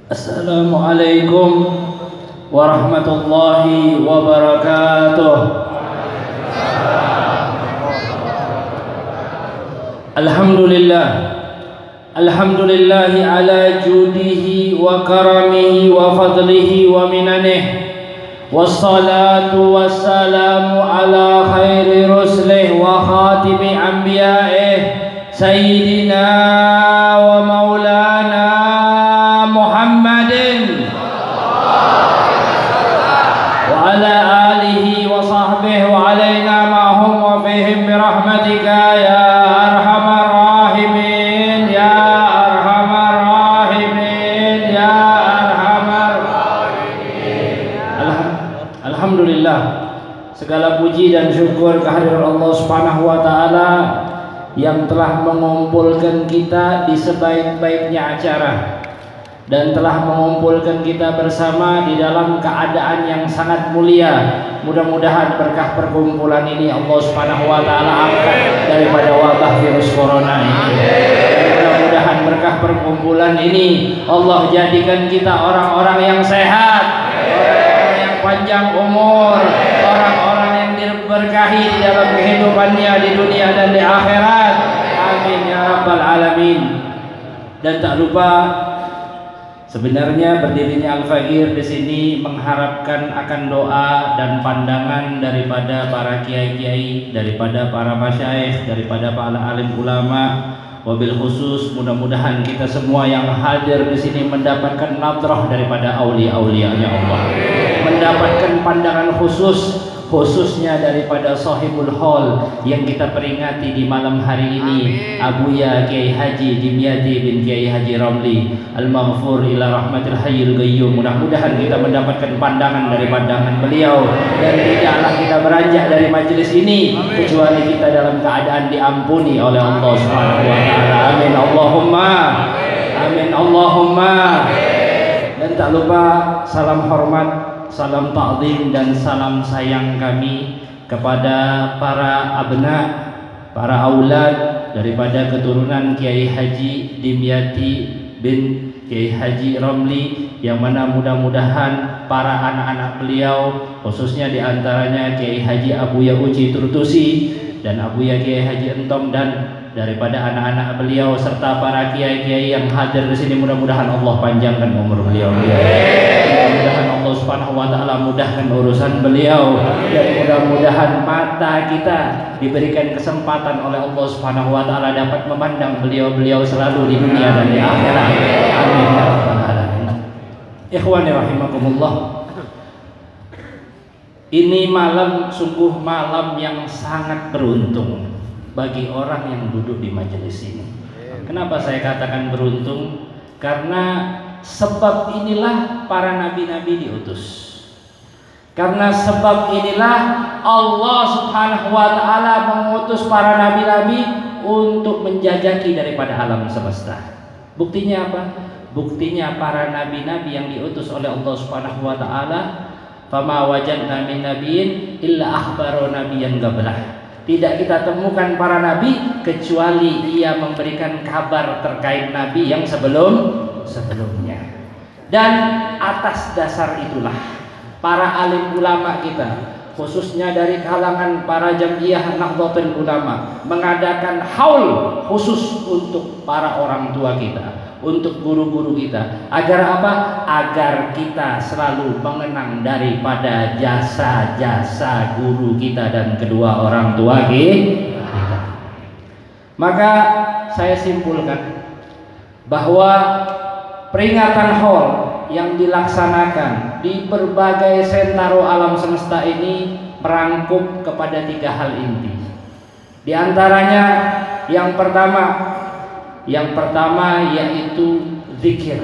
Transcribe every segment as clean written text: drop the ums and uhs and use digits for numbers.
Assalamualaikum warahmatullahi wabarakatuh. Alhamdulillah, alhamdulillahi ala judihi wa karamihi wa fadlihi wa minanihi, wassalatu wassalamu ala khairi rusulih wa khatimi anbiyaih, sayyidina wa maulana Muhammadin wa ala alihi wa sahbihi wa alaina ma'hum wa fihim birahmatika ya arhamar rahimin, ya arhamar rahimin, ya arhamar rahimin. Alhamdulillah, segala puji dan syukur kehadirat Allah Subhanahu wa taala yang telah mengumpulkan kita di sebaik-baiknya acara dan telah mengumpulkan kita bersama di dalam keadaan yang sangat mulia. Mudah-mudahan berkah perkumpulan ini Allah Subhanahu wa taala angkat daripada wabah virus corona ini. Mudah-mudahan berkah perkumpulan ini Allah jadikan kita orang-orang yang sehat, orang-orang yang panjang umur, orang-orang yang diberkahi di dalam kehidupannya di dunia dan di akhirat. Amin ya rabbal alamin. Dan tak lupa, sebenarnya berdirinya Al-Faqir di sini mengharapkan akan doa dan pandangan daripada para kiai-kiai, daripada para masyayikh, daripada para alim ulama. Wabil khusus mudah-mudahan kita semua yang hadir di sini mendapatkan nadrah daripada aulia-aulianya Allah, mendapatkan pandangan khususnya daripada sahibul hal yang kita peringati di malam hari ini. Abuya Kiai Haji Dimyati bin Kiai Haji Ramli Al-Maghfur ila rahmatil hayyul qayyum. Mudah-mudahan kita mendapatkan pandangan dari pandangan beliau dan tidaklah kita beranjak dari majelis ini kecuali kita dalam keadaan diampuni oleh Allah Subhanahu wa taala. Amin Allahumma. Amin Allahumma. Dan tak lupa salam hormat, salam ta'zim dan salam sayang kami kepada para abna, para aulad daripada keturunan Kiai Haji Dimyati bin Kiai Haji Ramli, yang mana mudah-mudahan para anak-anak beliau, khususnya diantaranya Kiai Haji Abuya Uci Turtusi dan Abuya Kiai Haji Entong, dan daripada anak-anak beliau serta para kiai-kiai yang hadir di sini, mudah-mudahan Allah panjangkan umur beliau. Mudah-mudahan Allah Subhanahu wa taala mudahkan urusan beliau, dan mudah-mudahan mata kita diberikan kesempatan oleh Allah Subhanahu wa taala dapat memandang beliau-beliau selalu di dunia dan di akhirat. Amin ya rabbal alamin. Ikhwani rahimakumullah. Ini malam sungguh malam yang sangat beruntung bagi orang yang duduk di majelis ini. Kenapa saya katakan beruntung? Karena sebab inilah para nabi-nabi diutus. Karena sebab inilah Allah Subhanahu wa taala mengutus para nabi-nabi untuk menjajaki daripada alam semesta. Buktinya apa? Buktinya para nabi-nabi yang diutus oleh Allah Subhanahu wa taala, fama wajadna min nabiyyin illa akhbaro nabiyyan qablah. Tidak kita temukan para nabi kecuali ia memberikan kabar terkait nabi yang sebelumnya. Dan atas dasar itulah para alim ulama kita, khususnya dari kalangan para Jam'iyah Nahdlatul Ulama, mengadakan haul khusus untuk para orang tua kita, untuk guru-guru kita. Agar apa? Agar kita selalu mengenang daripada jasa-jasa guru kita dan kedua orang tua kita. Maka saya simpulkan bahwa peringatan haul yang dilaksanakan di berbagai sentaro alam semesta ini merangkup kepada 3 hal inti. Di antaranya yang pertama yaitu zikir.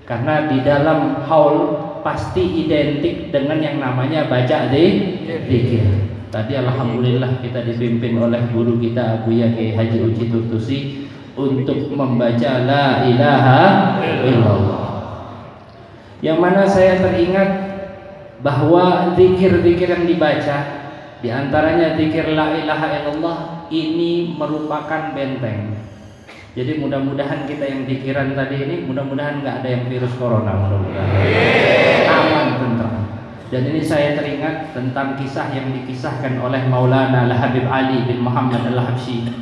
Karena di dalam haul pasti identik dengan yang namanya baca zikir. Tadi alhamdulillah kita dipimpin oleh guru kita Abuya Kiai Haji Uci Turtusi untuk membaca la ilaha illallah. Yang mana saya teringat bahwa zikir-zikir yang dibaca, di antaranya zikir la ilaha illallah, ini merupakan benteng. Jadi mudah-mudahan kita yang pikiran tadi ini, mudah-mudahan nggak ada yang virus corona, mudah-mudahan aman, tentram. Dan ini saya teringat tentang kisah yang dikisahkan oleh Maulana Al-Habib Ali bin Muhammad Al-Habsyi,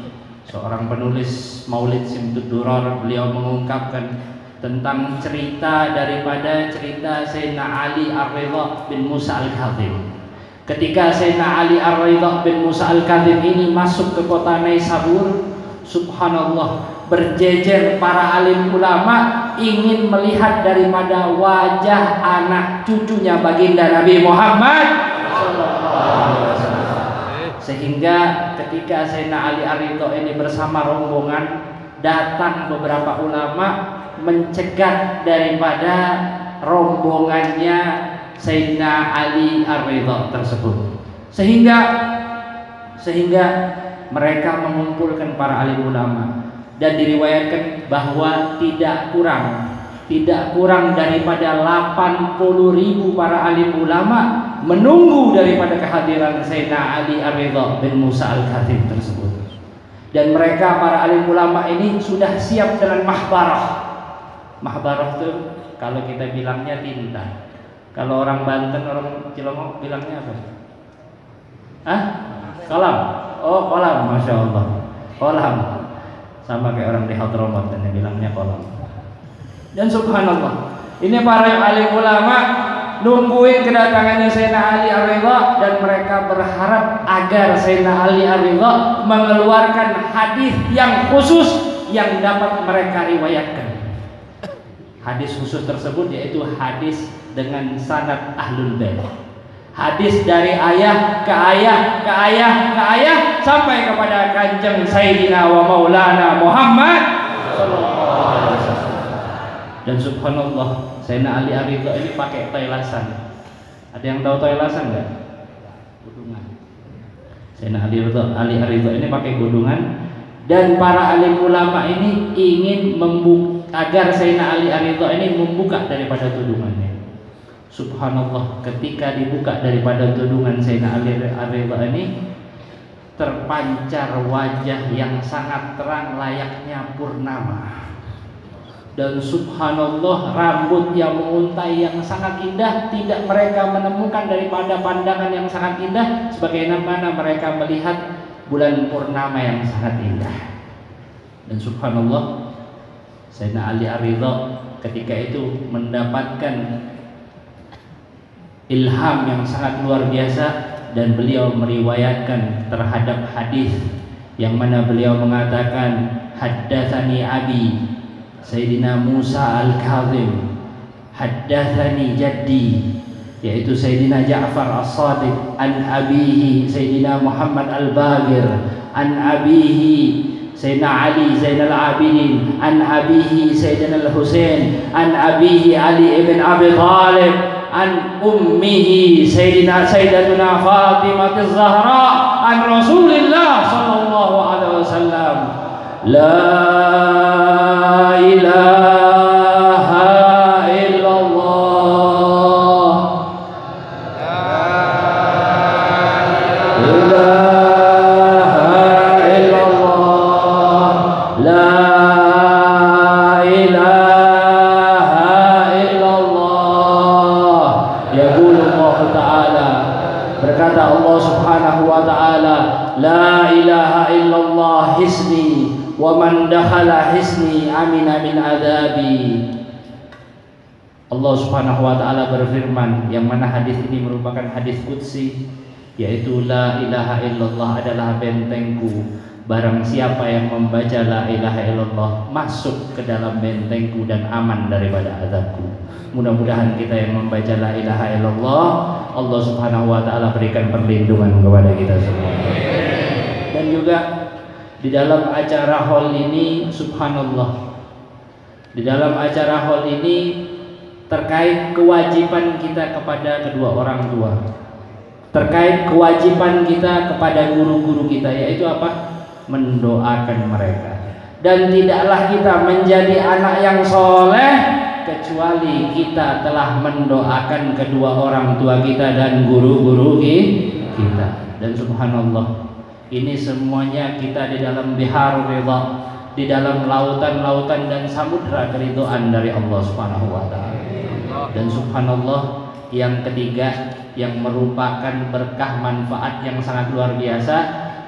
seorang penulis Maulid Simtud Durar. Beliau mengungkapkan tentang cerita daripada cerita Sayyidina Ali Ar-Ridha bin Musa Al-Kadhim. Ketika Sayyidina Ali Ar-Ridha bin Musa Al-Kadhim ini masuk ke kota Naisabur, subhanallah, berjejer para alim ulama ingin melihat daripada wajah anak cucunya baginda Nabi Muhammad SAW. Sehingga ketika Sayyidina Ali Ar-Ridha ini bersama rombongan, datang beberapa ulama mencegat daripada rombongannya Sayyidina Ali Ar-Ridha tersebut, sehingga mereka mengumpulkan para alim ulama. Dan diriwayatkan bahwa tidak kurang daripada 80.000 para alim ulama menunggu daripada kehadiran Sayyidina Ali Ar-Ridha bin Musa Al-Kadhim tersebut. Dan mereka para alim ulama ini sudah siap dengan mahbarah. Mahbarah itu kalau kita bilangnya tinta. Kalau orang Banten, orang Cilongok bilangnya apa? Kolam. Oh, kolam, masya Allah. Kolam. Sama kayak orang di Hadramaut, dan bilangnya kolam. Dan subhanallah, ini para alim ulama nungguin kedatangannya Sayyidina Ali Ar-Ridha, dan mereka berharap agar Sayyidina Ali Ar-Ridha mengeluarkan hadis yang khusus yang dapat mereka riwayatkan. Hadis khusus tersebut yaitu hadis dengan sanad Ahlul Bait. Hadis dari ayah ke ayah ke ayah ke ayah sampai kepada Kanjeng Sayyidina wa Maulana Muhammad sallallahu alaihi wasallam. Dan subhanallah, Sayyidina Ali Ar-Ridha ini pakai toilasan. Ada yang tahu toilasan enggak? Gudungan. Sayyidina Ali Ar-Ridha ini pakai gudungan, dan para alim ulama ini ingin agar Sayyidina Ali Ar-Ridha ini membuka daripada tudungannya. Subhanallah, ketika dibuka daripada tudungan Sayyidina Ali Ar-Ridha ini, terpancar wajah yang sangat terang layaknya purnama. Dan subhanallah, rambut yang menguntai yang sangat indah, tidak mereka menemukan daripada pandangan yang sangat indah sebagaimana mereka melihat bulan purnama yang sangat indah. Dan subhanallah, Sayyidina Ali Ar-Ridha ketika itu mendapatkan ilham yang sangat luar biasa, dan beliau meriwayatkan terhadap hadis yang mana beliau mengatakan, haddatsani abi Sayyidina Musa Al-Kadhim, haddatsani jaddi, yaitu Sayyidina Ja'far As-Shadiq, an abihi Sayyidina Muhammad Al-Baqir, an abihi Sayyidina Ali Zainal Abidin, an abihi Sayyidina Al-Husain, an abihi Ali ibn Abi Thalib, an ummihi Sayyidatuna Fatimah Az-Zahra, an Rasulillah sallallahu alaihi wasallam. La ilaha illallah, la ilaha illallah, la ilaha illallah. Yaqulullah ta'ala, berkata Allah subhanahu wa ta'ala, la ilaha illallah hisni wa man dakhala hisni amina min adabi. Allah subhanahu wa ta'ala berfirman, yang mana hadis ini merupakan hadis qudsi, yaitu la ilaha illallah adalah bentengku. Barang siapa yang membaca la ilaha illallah masuk ke dalam bentengku dan aman daripada azabku. Mudah-mudahan kita yang membaca la ilaha illallah, Allah subhanahu wa ta'ala berikan perlindungan kepada kita semua. Dan juga di dalam acara hall ini, subhanallah, di dalam acara hall ini terkait kewajiban kita kepada kedua orang tua, terkait kewajiban kita kepada guru-guru kita, yaitu apa? Mendoakan mereka. Dan tidaklah kita menjadi anak yang soleh kecuali kita telah mendoakan kedua orang tua kita dan guru-guru kita. Dan subhanallah, ini semuanya kita di dalam Biharul Ridha, di dalam lautan-lautan dan samudra keridhaan dari Allah Subhanahu wa taala. Dan subhanallah, yang ketiga yang merupakan berkah manfaat yang sangat luar biasa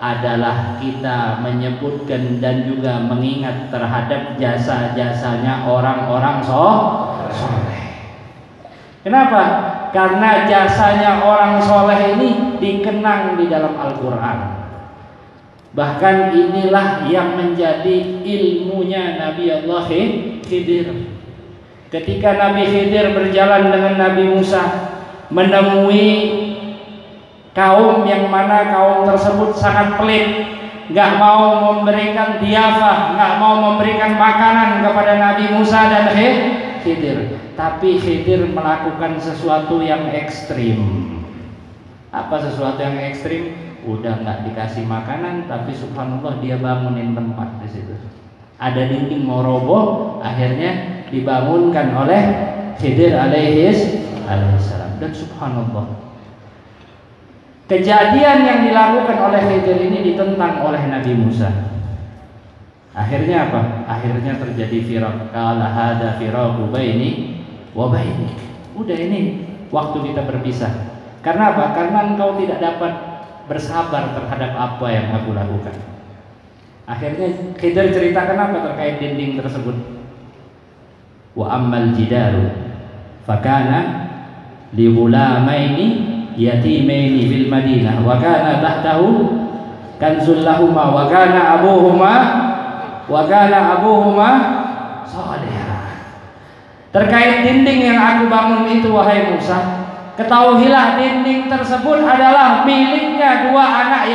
adalah kita menyebutkan dan juga mengingat terhadap jasa-jasanya orang-orang soleh. Kenapa? Karena jasanya orang soleh ini dikenang di dalam Al-Quran. Bahkan inilah yang menjadi ilmunya Nabi Allah Khidir. Ketika Nabi Khidir berjalan dengan Nabi Musa menemui kaum yang mana kaum tersebut sangat pelit, nggak mau memberikan diafah, nggak mau memberikan makanan kepada Nabi Musa dan Khidir. Tapi Khidir melakukan sesuatu yang ekstrim. Apa sesuatu yang ekstrim? Udah nggak dikasih makanan, tapi subhanallah dia bangunin tempat di situ. Ada dinding mau roboh, akhirnya dibangunkan oleh Khidir alaihissalam. Dan subhanallah, kejadian yang dilakukan oleh Khidir ini ditentang oleh Nabi Musa. Akhirnya apa? Akhirnya terjadi firaq. Qala hadza firaqu baini wa bainik. Udah, ini waktu kita berpisah. Karena apa? Karena engkau tidak dapat bersabar terhadap apa yang aku lakukan. Akhirnya Khidir ceritakan apa terkait dinding tersebut? Wa ammal jidaru fakana li ghulamaini yatimaini bil Madinah wa kana tahtahu kanzul lahumā wa kana abuhuma salihah. Terkait dinding yang aku bangun itu, wahai Musa, ketahuilah dinding tersebut adalah miliknya dua anak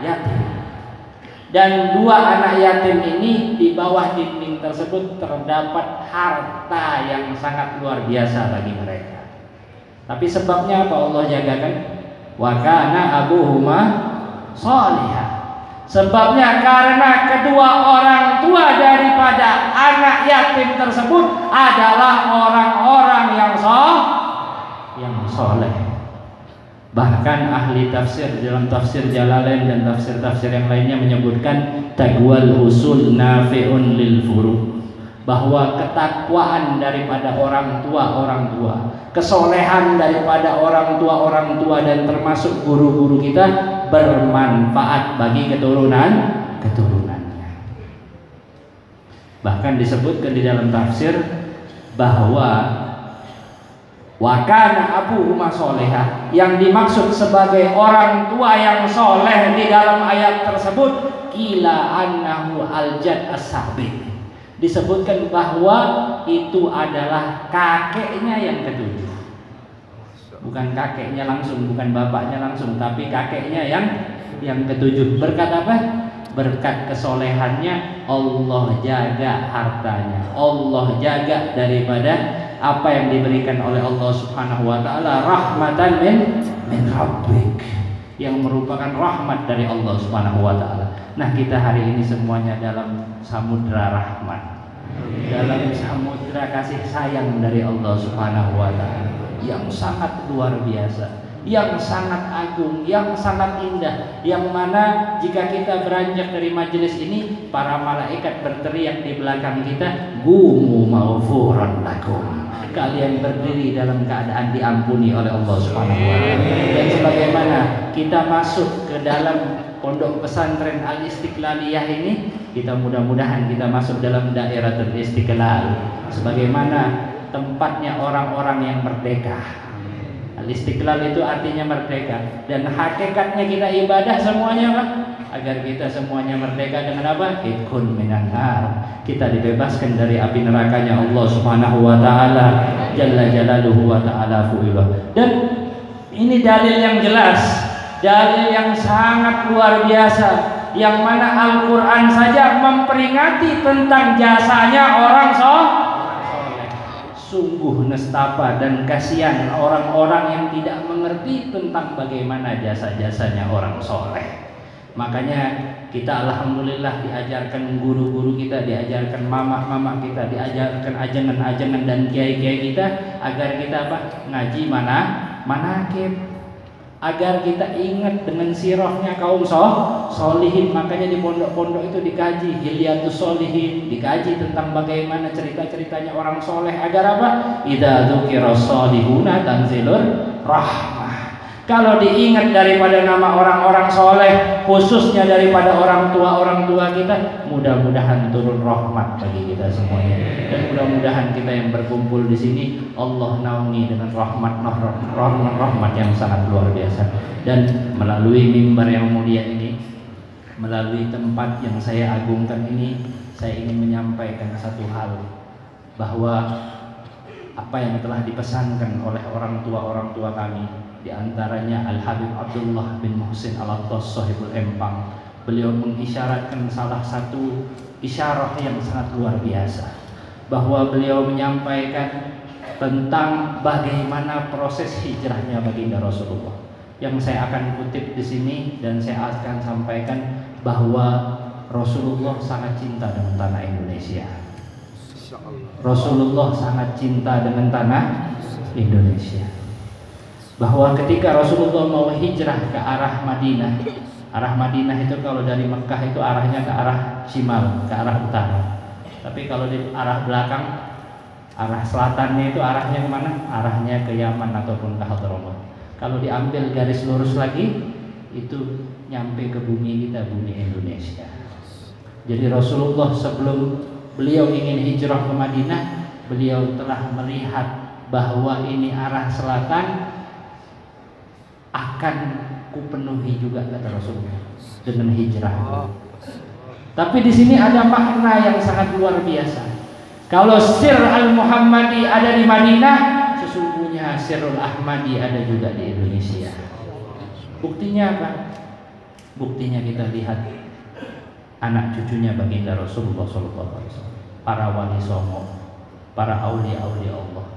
yatim. Dan dua anak yatim ini, di bawah dinding tersebut terdapat harta yang sangat luar biasa bagi mereka. Tapi sebabnya apa Allah jagakan? Wa kana abuhuma salihah. Sebabnya karena kedua orang tua daripada anak yatim tersebut adalah orang-orang yang soleh. Bahkan ahli tafsir dalam tafsir Jalalain dan tafsir-tafsir yang lainnya menyebutkan taqwal usul nafi'un lil furu', bahwa ketakwaan daripada orang tua, kesolehan daripada orang tua dan termasuk guru-guru kita bermanfaat bagi keturunannya. Bahkan disebutkan di dalam tafsir bahwa wa kana abuhuma solehah, yang dimaksud sebagai orang tua yang soleh di dalam ayat tersebut ila annahu aljad as-sabiq, disebutkan bahwa itu adalah kakeknya yang ketujuh. Bukan kakeknya langsung, bukan bapaknya langsung, tapi kakeknya yang ketujuh. Berkat apa? Berkat kesolehannya Allah jaga hartanya, Allah jaga daripada apa yang diberikan oleh Allah Subhanahu wa taala, rahmatan min rabbik, yang merupakan rahmat dari Allah Subhanahu wa taala. Nah, kita hari ini semuanya dalam samudra rahmat, dalam samudra kasih sayang dari Allah Subhanahu wa taala yang sangat luar biasa, yang sangat agung, yang sangat indah, yang mana jika kita beranjak dari majelis ini, para malaikat berteriak di belakang kita, gumu maghfuran lakum, kalian berdiri dalam keadaan diampuni oleh Allah Subhanahu wa taala. Dan sebagaimana kita masuk ke dalam pondok pesantren Al-Istiqlaliyah ini, kita mudah-mudahan kita masuk dalam daeratul Istiqlal, sebagaimana tempatnya orang-orang yang merdeka. Al-Istiqlal itu artinya merdeka, dan hakikatnya kita ibadah semuanya apa? Agar kita semuanya merdeka dengan apa? Ikun minan nar, kita dibebaskan dari api nerakanya Allah Subhanahu wa taala jalla jalaluhu wa ta'ala fu'ilah. Dan ini dalil yang jelas, dalil yang sangat luar biasa, yang mana Al-Quran saja memperingati tentang jasanya orang soleh. Sungguh nestapa dan kasihan orang-orang yang tidak mengerti tentang bagaimana jasa-jasanya orang soleh. Makanya kita alhamdulillah diajarkan guru-guru kita, diajarkan mama-mama kita, diajarkan ajangan-ajangan dan kiai-kiai kita agar kita apa? Ngaji manaqib. agar kita ingat dengan sirahnya kaum solihin. Makanya di pondok-pondok itu dikaji Hilyatus Solihin, dikaji tentang bagaimana cerita-ceritanya orang soleh, agar apa? Idza dzukiras solihuna tanzilur rahmah. Kalau diingat daripada nama orang-orang soleh, khususnya daripada orang tua kita, mudah-mudahan turun rahmat bagi kita semuanya. Dan mudah-mudahan kita yang berkumpul di sini Allah naungi dengan rahmat yang sangat luar biasa. Dan melalui mimbar yang mulia ini, melalui tempat yang saya agungkan ini, saya ingin menyampaikan satu hal, bahwa apa yang telah dipesankan oleh orang tua kami, di antaranya Al-Habib Abdullah bin Muhsin Al-Attas Sahibul Empang. Beliau mengisyaratkan salah satu isyarah yang sangat luar biasa, bahwa beliau menyampaikan tentang bagaimana proses hijrahnya baginda Rasulullah. Yang saya akan kutip di sini dan saya akan sampaikan bahwa Rasulullah sangat cinta dengan tanah Indonesia. Rasulullah sangat cinta dengan tanah Indonesia. Bahwa ketika Rasulullah mau hijrah ke arah Madinah itu kalau dari Mekah itu arahnya ke arah Shimal, ke arah utara. Tapi kalau di arah belakang, arah selatannya itu arahnya kemana? Arahnya ke Yaman ataupun ke Hadramaut. Kalau diambil garis lurus lagi, itu nyampe ke bumi kita, bumi Indonesia. Jadi Rasulullah sebelum beliau ingin hijrah ke Madinah, beliau telah melihat bahwa ini arah selatan akan kupenuhi juga, kata Rasulullah, dengan hijrah. Tapi di sini ada makna yang sangat luar biasa. Kalau Sir Al-Muhammadi ada di Madinah, sesungguhnya Sirul Ahmadi ada juga di Indonesia. Buktinya apa? Buktinya kita lihat anak cucunya baginda Rasulullah SAW, para wali songo, para aulia-aulia Allah.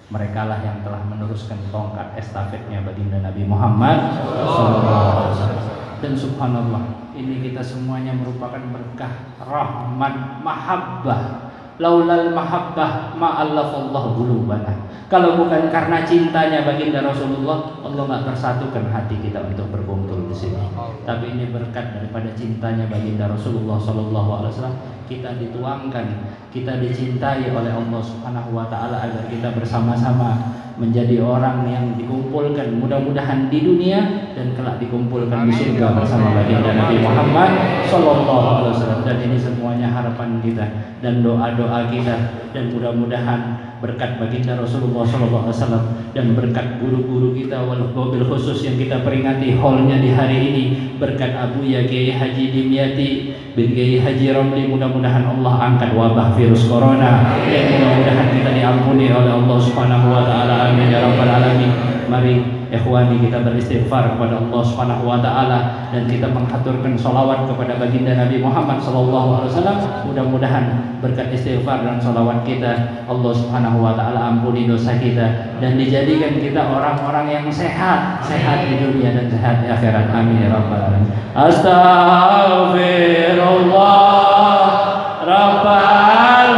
Mereka lah yang telah meneruskan tongkat estafetnya baginda Nabi Muhammad SAW. Dan subhanallah, ini kita semuanya merupakan berkah, rahmat, mahabbah. Laulal mahabbah ma'allafallahu qulubana. Kalau bukan karena cintanya baginda Rasulullah, Allah nggak persatukan hati kita untuk berkumpul di sini. Tapi ini berkat daripada cintanya baginda Rasulullah SAW, kita dituangkan, kita dicintai oleh Allah Subhanahu wa taala agar kita bersama-sama menjadi orang yang dikumpulkan mudah-mudahan di dunia dan kelak dikumpulkan di surga bersama baginda Nabi Muhammad sallallahu alaihi wasallam. Dan ini semuanya harapan kita dan doa-doa kita, dan mudah-mudahan berkat baginda Rasulullah sallallahu alaihi wasallam dan berkat guru-guru kita, wabil khusus yang kita peringati haulnya di hari ini, berkat Abuya Kiai Haji Dimyati bin Kiai Haji Ramli, mudah-mudahan Allah angkat wabah virus corona, dan mudah-mudahan kita diampuni oleh Allah Subhanahu wa taala. Amin ya rabbal alamin. Mari ikhwani kita beristighfar kepada Allah Subhanahu wa taala dan kita menghaturkan sholawat kepada baginda Nabi Muhammad sallallahu alaihi wasallam. Mudah-mudahan berkat istighfar dan sholawat kita, Allah Subhanahu wa taala ampuni dosa kita dan dijadikan kita orang-orang yang sehat di dunia dan sehat di akhirat. Amin ya rabbal alamin. Astaghfirullah rabbal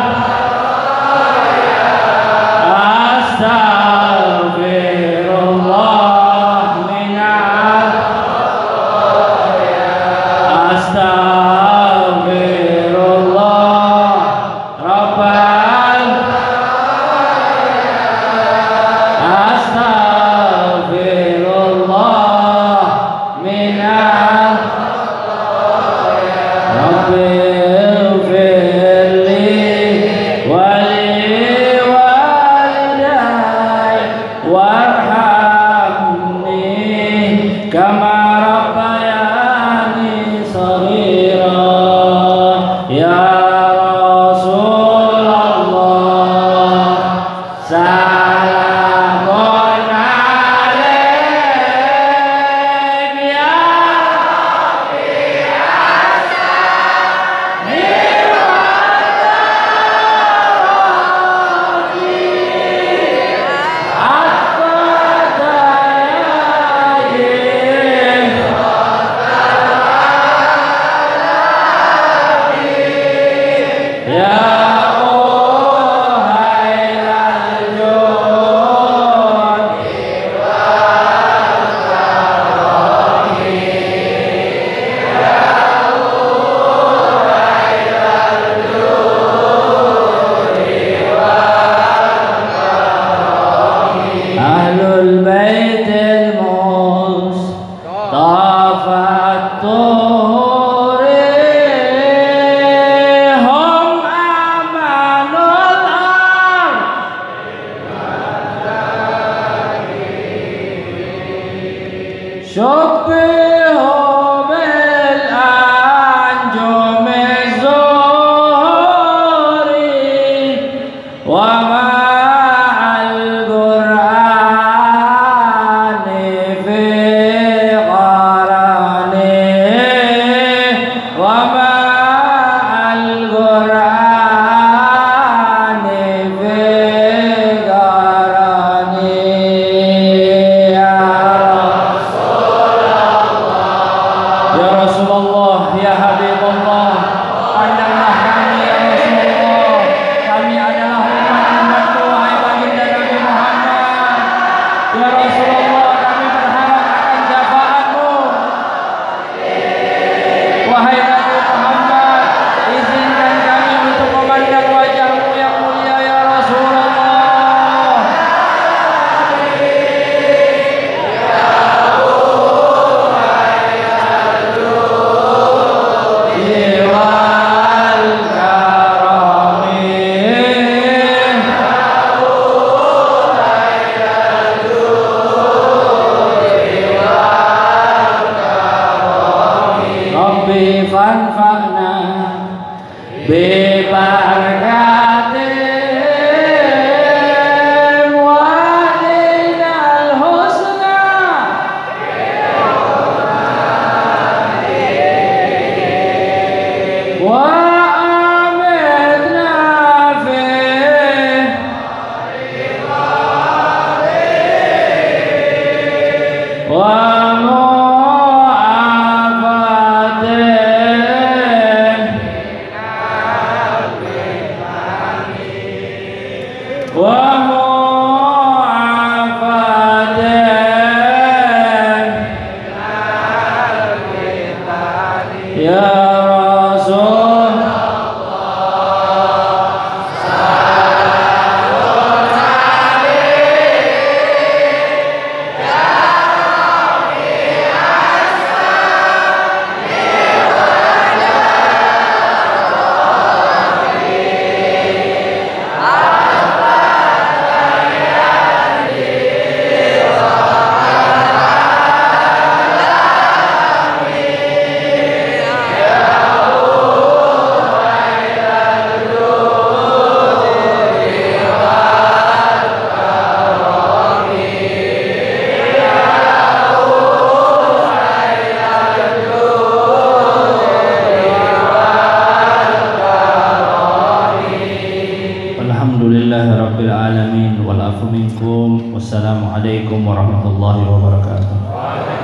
Wassalamualaikum warahmatullahi wabarakatuh.